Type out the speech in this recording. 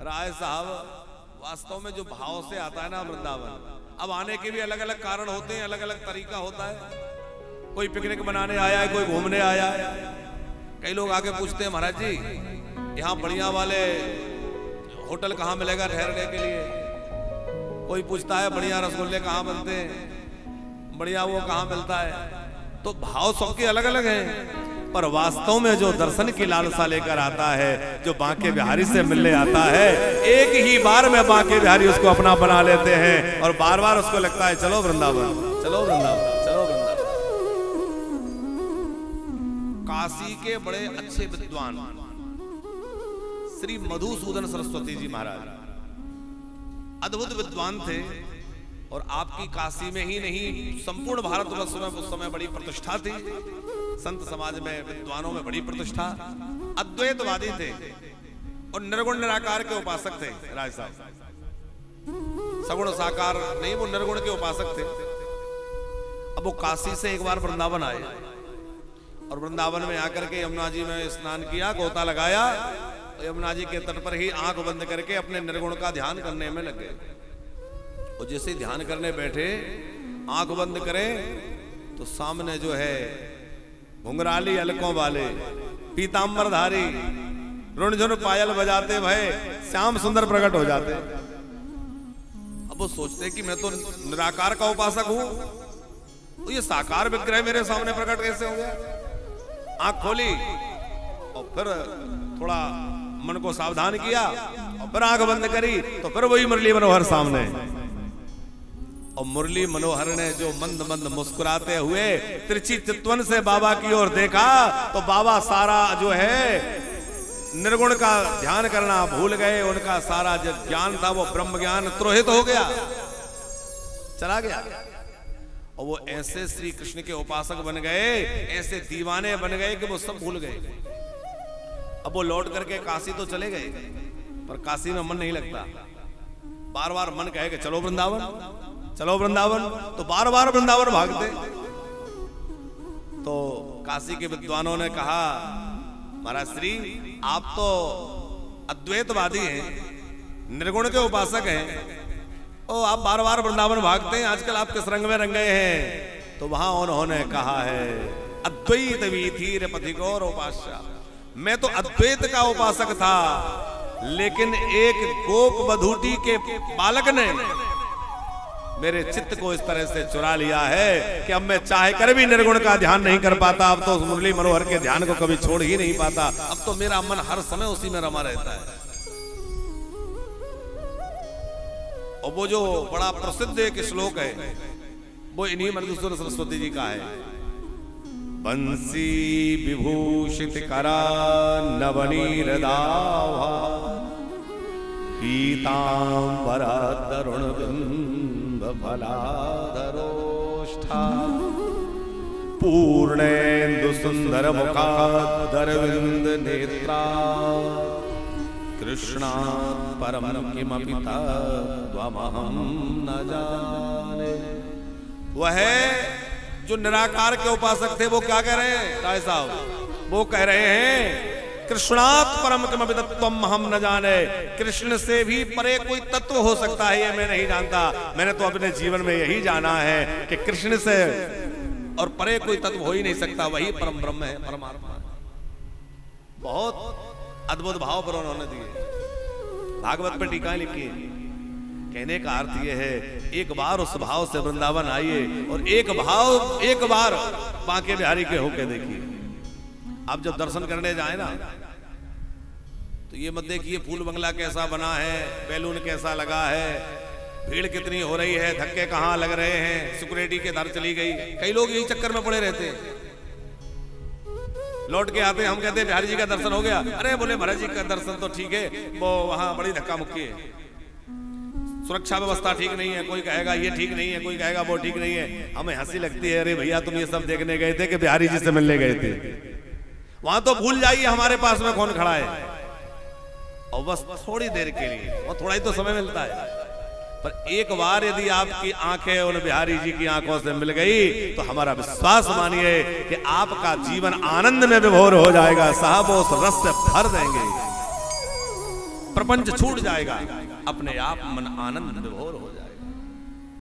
राय साहब, वास्तव में जो भाव से आता है ना वृंदावन, अब आने के भी अलग अलग कारण होते हैं, अलग अलग तरीका होता है। कोई पिकनिक बनाने आया है, कोई घूमने आया है। कई लोग आके पूछते हैं महाराज जी यहाँ बढ़िया वाले होटल कहाँ मिलेगा ठहरने के लिए। कोई पूछता है बढ़िया रसगुल्ले कहाँ बनते हैं, बढ़िया वो कहाँ मिलता है। तो भाव सबके अलग अलग हैं, पर वास्तव में जो दर्शन की लालसा लेकर आता है, जो बांके बिहारी से मिलने आता है, एक ही बार में बांके बिहारी उसको अपना बना लेते हैं और बार बार उसको लगता है चलो वृंदावन, चलो वृंदावन, चलो वृंदावन। काशी के बड़े अच्छे विद्वान श्री मधुसूदन सरस्वती जी महाराज अद्भुत विद्वान थे, और आपकी काशी में ही नहीं संपूर्ण भारतवर्ष में उस समय बड़ी प्रतिष्ठा थी। संत समाज में विद्वानों में बड़ी प्रतिष्ठा। अद्वैतवादी थे और निर्गुण निराकार के उपासक थे राय साहब। सगुण साकार नहीं, वो निर्गुण के उपासक थे। अब वो काशी से एक बार वृंदावन आए और वृंदावन में आकर के यमुना जी में स्नान किया, गोता लगाया, यमुना जी के तट पर ही आंख बंद करके अपने निर्गुण का ध्यान करने में लग गए। और जैसे ध्यान करने बैठे, आंख बंद करें तो सामने जो है घुंघराली अलकों वाले, पीतांबरधारी, रुणझुन पायल बजाते भय श्याम सुंदर प्रकट हो जाते। अब वो सोचते कि मैं तो निराकार का उपासक हूं, तो ये साकार विग्रह मेरे सामने प्रकट कैसे हो गया। आंख खोली और फिर थोड़ा मन को सावधान किया और फिर आंख बंद करी तो फिर वही मुरली मनोहर सामने। और मुरली मनोहर ने जो मंद मंद मुस्कुराते हुए तिरछी चितवन से बाबा की ओर देखा, तो बाबा सारा जो है निर्गुण का ध्यान करना भूल गए। उनका सारा जो ज्ञान था वो ब्रह्म ज्ञान त्रोहित हो गया, चला गया। और वो ऐसे श्री कृष्ण के उपासक बन गए, ऐसे दीवाने बन गए कि वो सब भूल गए। अब वो लौट करके काशी तो चले गए, पर काशी में मन नहीं लगता। बार बार मन कहे कि चलो वृंदावन, चलो वृंदावन, तो बार बार वृंदावन भागते। तो काशी के विद्वानों ने कहा महाराज श्री, आप तो अद्वैतवादी हैं, निर्गुण के उपासक हैं, ओ आप बार बार वृंदावन भागते हैं, आजकल आप किस रंग में रंगे हैं। तो वहां उन्होंने कहा है अद्वैत वीथीर पथिकोर उपास्या, मैं तो अद्वैत का उपासक था, लेकिन एक गोप बधूटी के बालक ने मेरे चित्त को इस तरह से चुरा लिया है कि अब मैं चाहे कर भी निर्गुण का ध्यान नहीं कर पाता। अब तो मुरली मनोहर के ध्यान को कभी छोड़ ही नहीं पाता। अब तो मेरा मन हर समय उसी में रमा रहता है। और वो जो बड़ा प्रसिद्ध एक श्लोक है वो इन्हीं मधुसूदन सरस्वती जी का है। बंसी विभूषित करा नवनीरदावा पीतांबर तरुण बिंब फलाधरोष्ठा पूर्णेन्दु सुंदर मुखादरविंद नेत्रा कृष्णात् परम किमपि तद्वमहं न जाने। वह जो निराकार के उपासक थे वो क्या कह रहे हैं राय साहब, वो कह रहे हैं कृष्णात् परम किमपि तत्त्वम हम न जाने, कृष्ण से भी परे कोई तत्व हो सकता है ये मैं नहीं जानता। मैंने तो अपने जीवन में यही जाना है कि कृष्ण से और परे कोई तत्व हो ही नहीं सकता, वही परम ब्रह्म है, परमात्मा। बहुत अद्भुत भाव पर उन्होंने दिए, भागवत पर टीका लिखी। कहने का अर्थ यह है एक बार उस भाव से वृंदावन आइए और एक बार बांके बिहारी के होके देखिए। आप जब दर्शन करने जाए ना तो ये मत देखिए फूल बंगला कैसा बना है, बैलून कैसा लगा है, भीड़ कितनी हो रही है, धक्के कहाँ लग रहे हैं, सिक्योरिटी के दर चली गई। कई लोग यही चक्कर में पड़े रहते हैं। लौट के आते हम कहते हैं बिहारी जी का दर्शन हो गया। अरे बोले महाराज जी का दर्शन तो ठीक है, वो वहां बड़ी धक्का मुक्की है, सुरक्षा व्यवस्था ठीक नहीं है, कोई कहेगा ये ठीक नहीं है, कोई कहेगा वो ठीक नहीं है। हमें हंसी लगती है, अरे भैया तुम ये सब देखने गए थे कि बिहारी जी से मिलने गए थे? वहां तो भूल जाइए हमारे पास में कौन खड़ा है, और बस थोड़ी देर के लिए, और थोड़ा ही तो समय मिलता है, पर एक बार यदि आपकी आंखें उन बिहारी जी की आंखों से मिल गई तो हमारा विश्वास मानिए कि आपका जीवन आनंद में विभोर हो जाएगा। साहब उस रस से भर देंगे। प्रपंच छूट जाएगा, अपने आप मन आनंद विभोर हो जाएगा।